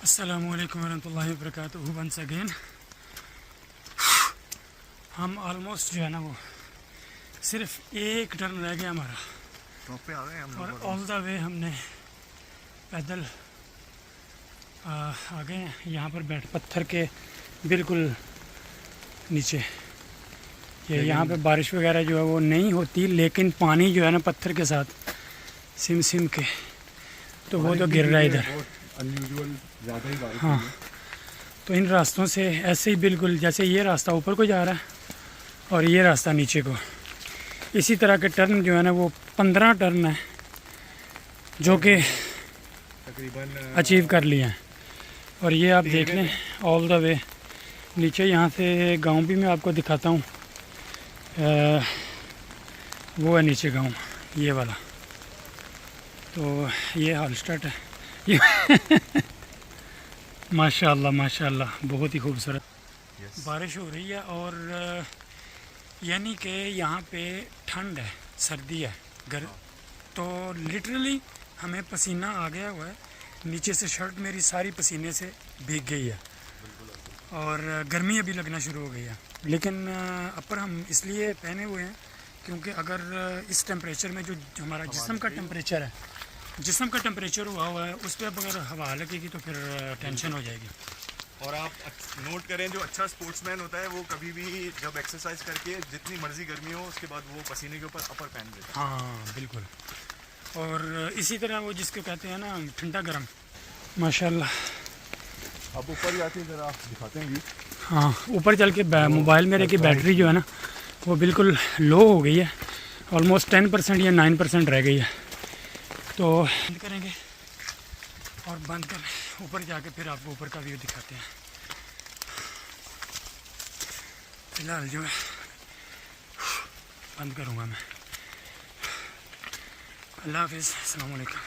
अस्सलामुअलैकुम वरहमतुल्लाहि वबरकातुहू once again. हम ऑलमोस्ट जो है ना वो सिर्फ एक टर्न रह गया हमारा टॉप पे आ गए हम और लोग। ऑल द वे हमने पैदल आ गए हैं यहाँ पर बैठ पत्थर के बिल्कुल नीचे। ये यहाँ पे बारिश वगैरह जो है वो नहीं होती, लेकिन पानी जो है ना पत्थर के साथ सिम सिम के तो वो तो गिर रहा है इधर। अनयूजुअल ज़्यादा ही बारिश हाँ, तो इन रास्तों से ऐसे ही बिल्कुल जैसे ये रास्ता ऊपर को जा रहा है और ये रास्ता नीचे को, इसी तरह के टर्न जो है ना वो 15 टर्न है जो कि तकरीबन अचीव कर लिए हैं। और ये आप देख लें ऑल द वे नीचे। यहाँ से गांव भी मैं आपको दिखाता हूँ। वो है नीचे गांव, ये वाला। तो ये हॉलस्टार्ट है ये माशाल्लाह माशाल्लाह बहुत ही खूबसूरत। बारिश हो रही है और यानी कि यहाँ पे ठंड है, सर्दी है, तो लिटरली हमें पसीना आ गया हुआ है। नीचे से शर्ट मेरी सारी पसीने से भीग गई है और गर्मी अभी लगना शुरू हो गई है। लेकिन अपर हम इसलिए पहने हुए हैं क्योंकि अगर इस टेम्परेचर में जो हमारा जिस्म का टेम्परेचर है, जिस्म का टेम्परेचर हुआ है उस पर अब अगर हवा लगेगी तो फिर टेंशन हो जाएगी। और आप नोट करें जो अच्छा स्पोर्ट्समैन होता है वो कभी भी जब एक्सरसाइज करके जितनी मर्जी गर्मी हो उसके बाद वो पसीने के ऊपर अपर पहन देता है। हाँ बिल्कुल। और इसी तरह वो जिसको कहते हैं ना ठंडा गर्म, माशाल्लाह। अब ऊपर जाके ज़रा दिखाते हैं जी। हाँ, ऊपर चल के मोबाइल मेरे की बैटरी जो है ना वो बिल्कुल लो हो गई है, ऑलमोस्ट 10% या 9% रह गई है। तो बंद करेंगे और बंद कर ऊपर जाके फिर आपको ऊपर का व्यू दिखाते हैं। फिलहाल जो है बंद करूँगा मैं। अल्लाह हाफिज़, अस्सलाम वालेकुम।